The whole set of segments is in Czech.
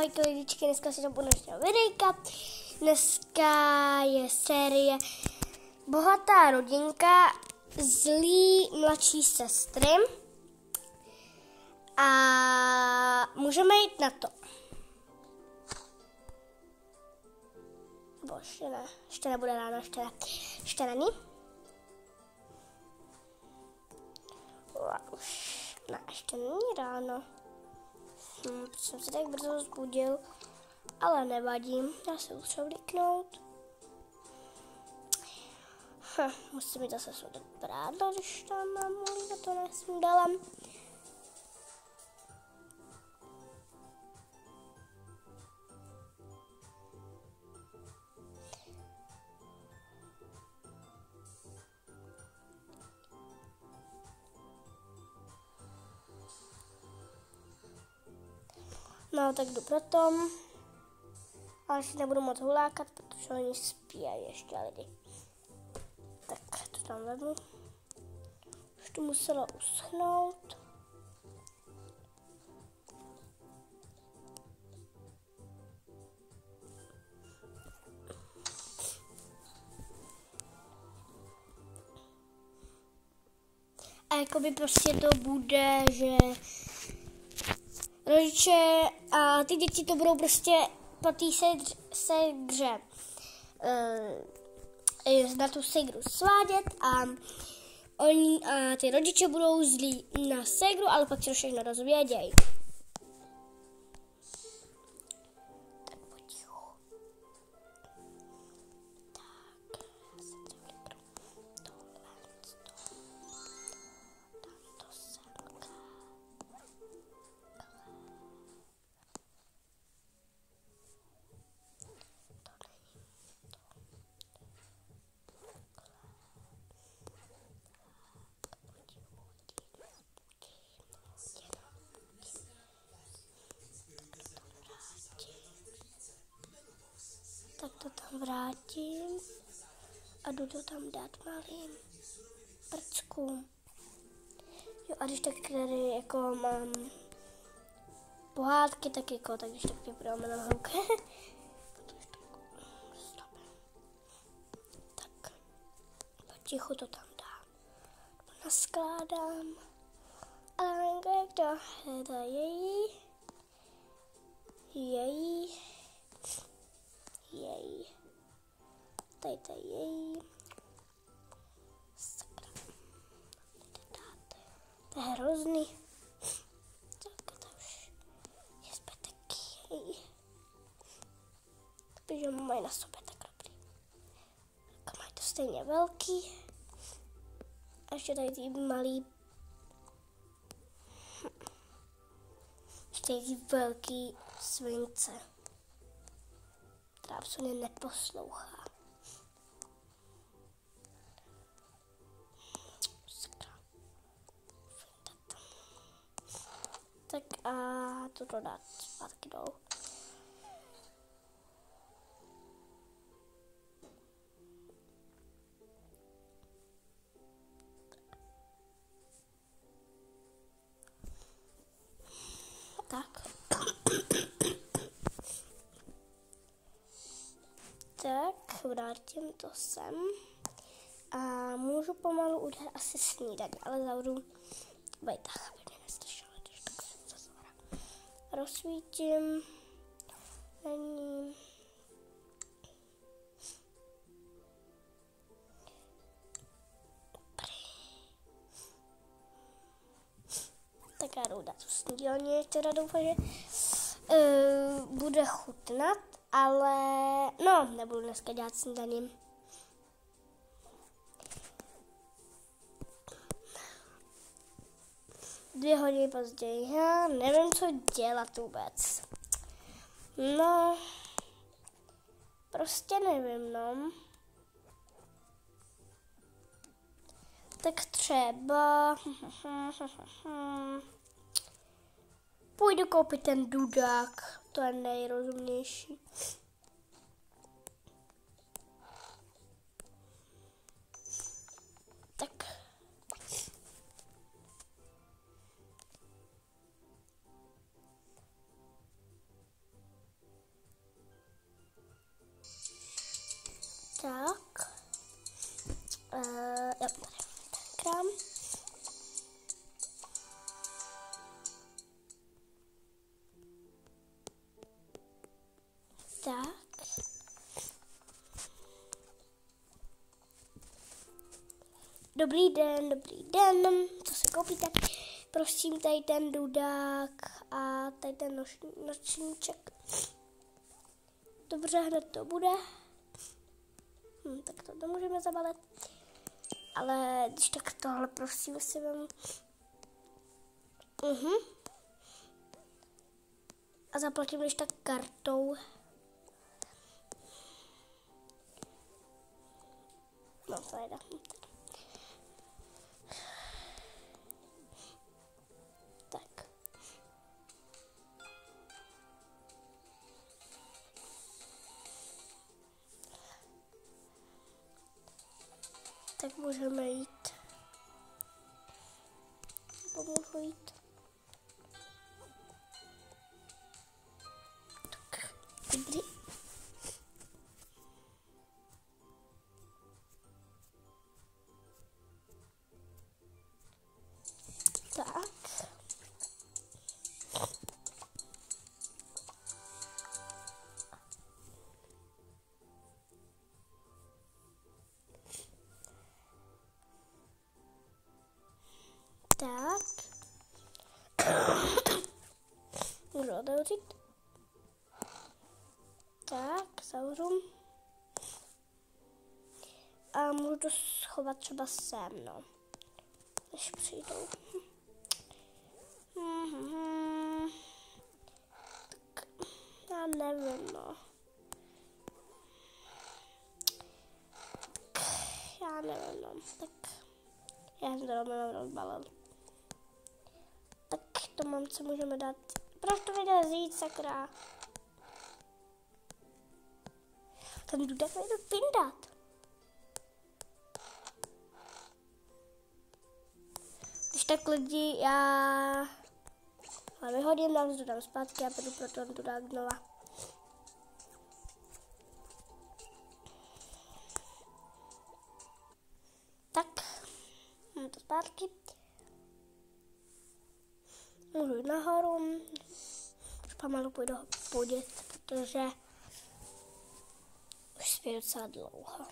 Ahojky lidičky, dneska si to budu dnešního videjka. Dneska je série Bohatá rodinka, zlý mladší sestry. A můžeme jít na to. Bo ještě nebude ráno, ještě není. Ještě není ráno. Jsem se tak brzo vzbudil, ale nevadí, já se musím vlíknout. Musím jít zase sundat prádlo, když tam mám, na to nesundala. No, tak jdu proto. Ale si nebudu moc hulákat, protože oni spíjají ještě lidi. Tak to tam vezmu. Už to muselo uschnout. A jakoby prostě to bude, že rodiče a ty děti to budou prostě po té segře na tu segru svádět a ty rodiče budou zlí na segru, ale pak si to všechno dozvědějí. Tak potichu. Tak, já se převlíknu tamto semka. Tak to tam vrátím a jdu to tam dát malým prckům. Jo, a když tak tady jako mám pohádky, tak jako, tak když tak mě budeme na hlouke. Tak, potichu to tam dám. Naskládám. Ale jak to je její. Tady to je její. Sakra. To je hrozný. Tak to už je zbytek její. Takže mají na sobě tak dobrý. Tak mají to stejně velký. A ještě tady ty malý. Ještě ty velký svince. Která absolutně neposlouchá. Tak a to dát zpátky dolů. Tak. Tak, vrátím to sem. A můžu pomalu udělat asi snídaně, ale zavřu bajtách, aby mě nestrašilo, když tak se zase rozsvítím na ní. Tak já jdu dát tu snídaně, teda doufám, že bude chutnat, ale no, nebudu dneska dělat snídaní. Dvě hodiny později, já nevím, co dělat vůbec. No, prostě nevím, no. Tak třeba půjdu koupit ten dudák, to je nejrozumnější. Tak. Tak. Jo, tady krám. Tak. Dobrý den, co se koupíte? Prosím, tady ten dudák a tady ten nočníček. Dobře, hned to bude. Tak to můžeme zabalit. Ale když tak tohle, prosím, si vemu. A zaplatím když tak kartou. No, to jde. Tak. Tak můžeme jít. Pomůžu jít. Tak, dobrý. Tak. Tak. Můžu otevřít. Tak, zavřu. A můžu to schovat třeba sem, no. Než přijdou. Tak, já nevím, no. Já nevím, no. Tak, já jsem to rovnou rozbalil. Tak to mamce můžeme dát. Proč to nejde říct, sakra? Ten dudek nejde vyndat. Když tak lidi, já vyhodím, dám to tam zpátky a půjdu pro ten dudák znova. Tak, mám to zpátky. Můžu jít nahoru. Už pomalu půjdu podít, protože už spím docela dlouho.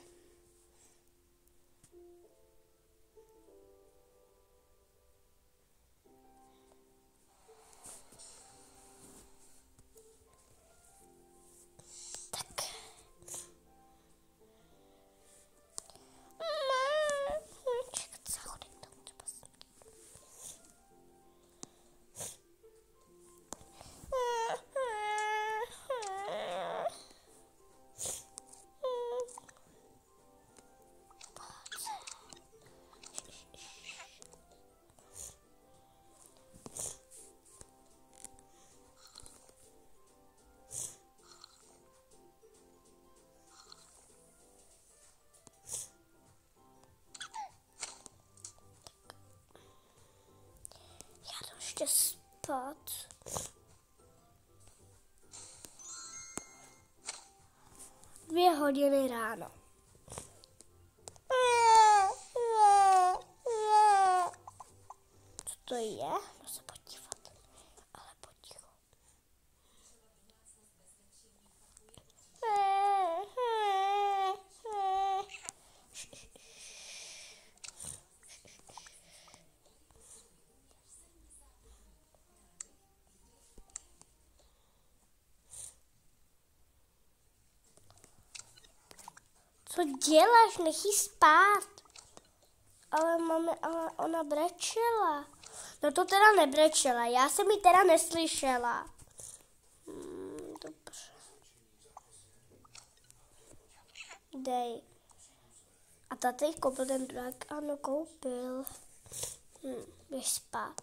Spát. Dvě hodiny ráno. Co to je? Můžu se podívat. Ale poticho. Co děláš? Nech jí spát. Ale mami, ale ona brečela. No to teda nebrečela, já jsem ji teda neslyšela. Dobře. Dej. A tady koupil ten drak? Ano, koupil. Běž spát.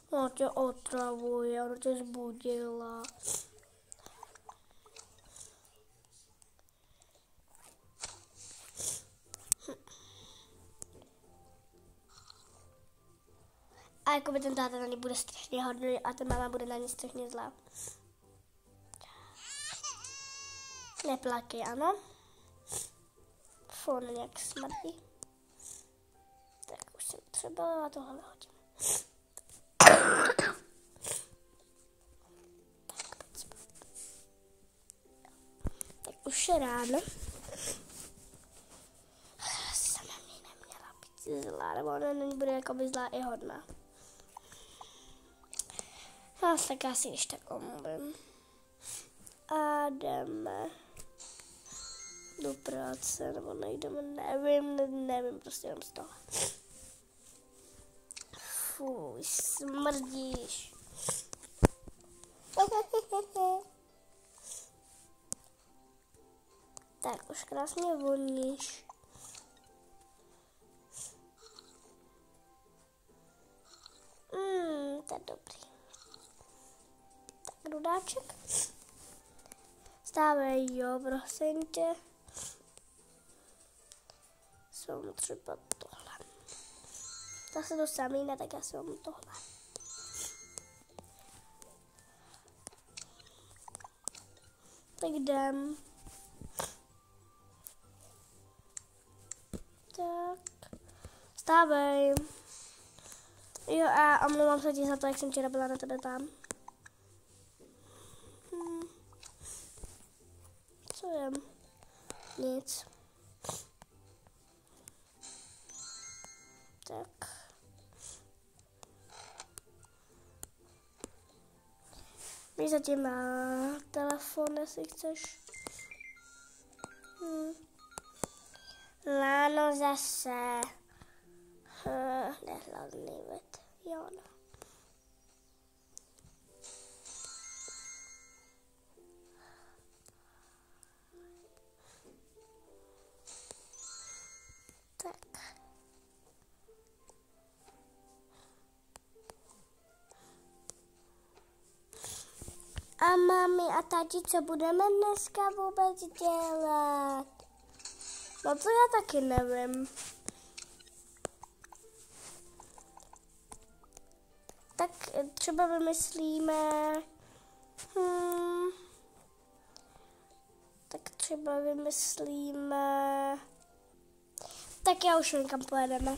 Ona tě otravuje, ona tě zbudila. A jakoby ten táta na ně bude strašně hodný a ten máma bude na ně strašně zlá. Neplakej, ano. Fon nějak smrdí. Tak už jsem třeba a tohle hodím. Tak už je ráno. Sama mi neměla být zlá, nebo ona nebude jako by zlá i hodná. Tak asi když tak omluvím. A jdeme do práce, nebo nejdeme, nevím, prostě jenom z toho. Fuj, smrdíš. Tak, už krásně voníš. To je dobrý. Tak, rudáček. Stávej, jo, prosím tě. Jsem třeba tohle. Zase to samý, ne, tak já si mám tohle. Tak jdem. Tak. Stávej. Jo, a omlouvám se ti za to, jak jsem včera byla na tebe tam. Co je? Nic. Tak. Běž zatím na telefon, jestli chceš. Láno zase. Nehladný věd. Jo, no. Tak. A mami a tati, co budeme dneska vůbec dělat? No to já taky nevím. Tak třeba vymyslíme... Tak třeba vymyslíme... Tak já už vím, kam pojedeme.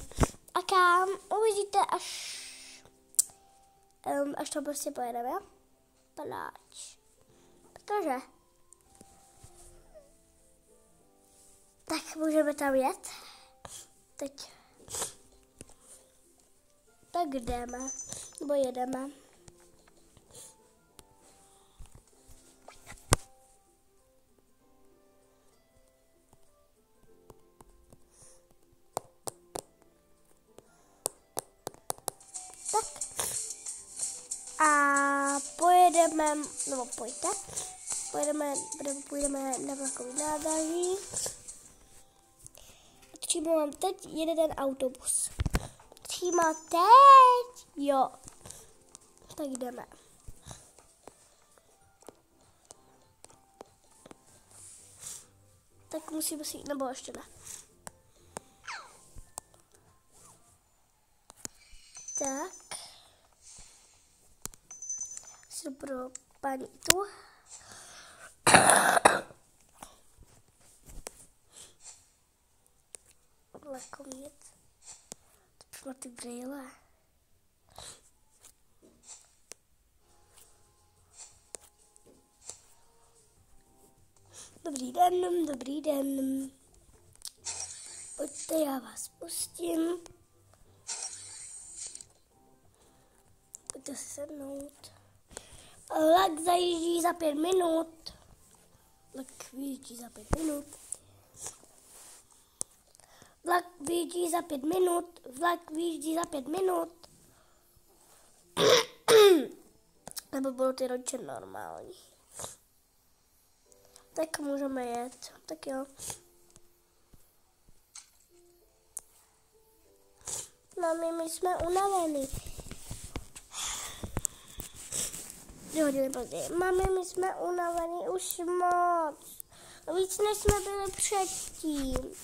A kam uvidíte, až to prostě pojedeme, jo? Pláč. Protože... Tak můžeme tam jet. Teď. Tak jdeme. Nebo jedeme. Tak. A pojedeme, nebo pojďte. Půjdeme na vlakový nádraží. Přímo mám teď jede ten autobus. Přímo teď? Jo. Tak jdeme. Tak musíme si jít, nebo ještě ne. Tak. Si pro paní tu. Vlakovět. To bylo ty brýle. Dobrý den, dobrý den. Pojďte, já vás pustím. Pojďte si sednout. Vlak zajíždí za 5 minut. Vlak vyjíždí za 5 minut. Vlak vyjíždí za 5 minut. Vlak vyjíždí za 5 minut. Nebo bylo ty rodiče normální. Tak můžeme jet. Tak jo. Mami, my jsme unavení. 2 hodiny později. Mami, my jsme unavení už moc. Víc, než jsme byli předtím.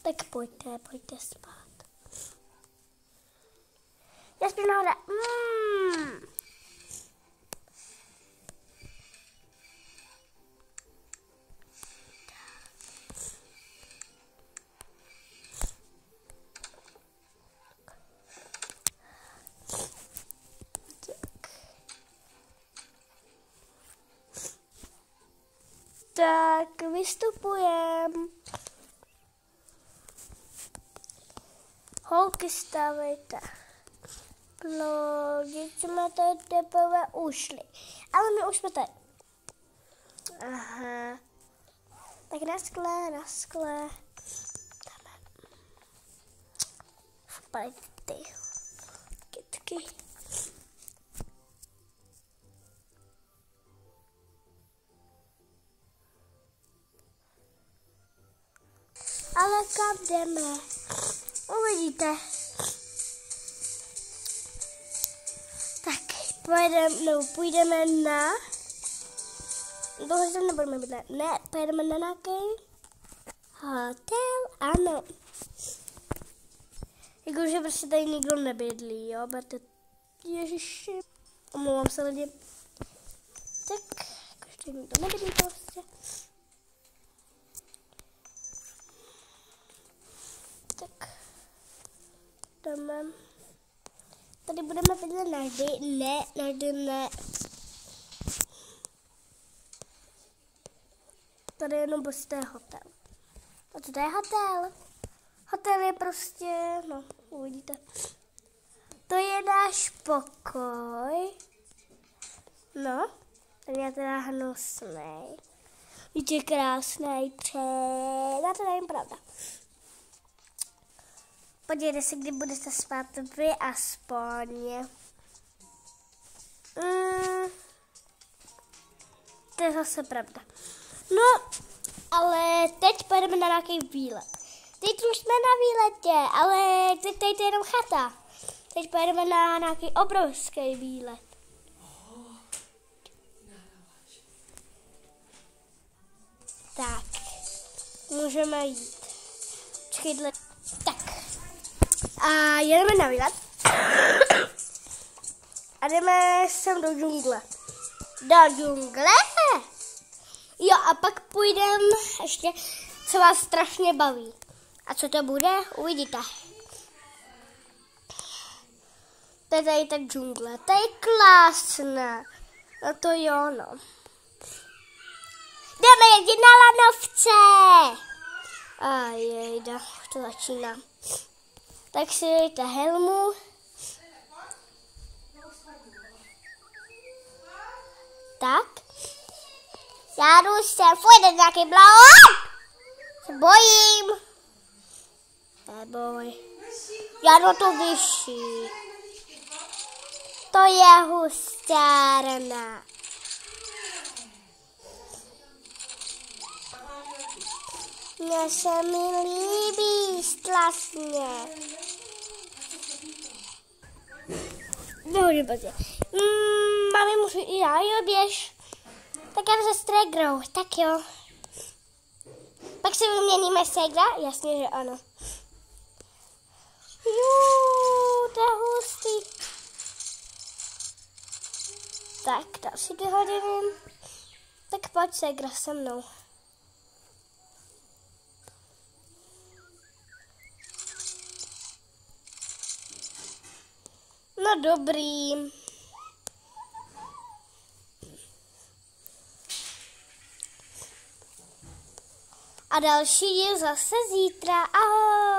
Tak pojďte spát. Já spím nahoře. Tak, vystupujem. Holky, stavejte. Lodi jsme tady teprve ušli. Ale my už jsme tady. Aha. Tak naskle. Vpadají ty kytky. Ale kam jdeme? Uvidíte. Tak, půjdeme na... Dlouho se nebudeme bydlet. Ne, pojedeme na nějaký hotel, ano. Jakože prostě tady nikdo nebydlí, jo, berte, ježiši. Omlouvám se lidi. Tak, jakože tady nikdo nebydlí prostě. Tak, jdeme. Tady budeme bydlet navždy, ne. Tady jenom prostě hotel. A co to je hotel? Hotel je prostě, no, uvidíte. To je náš pokoj. No, ten je teda hnusnej. Víte, krásnej a to není pravda. Podívejte se, kdy budete spát vy aspoň. To je zase pravda. No, ale teď pojedeme na nějaký výlet. Teď už jsme na výletě, ale teď je jenom chata. Teď pojedeme na nějaký obrovský výlet. Tak, můžeme jít. Počkejte. Tak. A jedeme na výlet. A jdeme sem do džungle. Do džungle? Jo, a pak půjdeme ještě, co vás strašně baví. A co to bude? Uvidíte. To je tady ta džungle. To je krásná. No to jo, no. Jdeme jezdit na lanovce. A jejda, to začíná. Tak si dejte helmu. Tak. Já jdu sem, půjde nějaký balón. Se bojím. Neboj. Já jdu tu vyšší. To je hustárna. Mně se mi líbí strašně. Nehodím prostě. Mami, můžu i já, jo, běž. Tak já jdu se Stregrou, tak jo. Pak se vyměníme Segra? Jasně, že ano. To je hustý. Tak, další 2 hodiny. Tak pojď Segra se mnou. No dobrý. A další díl zase zítra. Ahoj.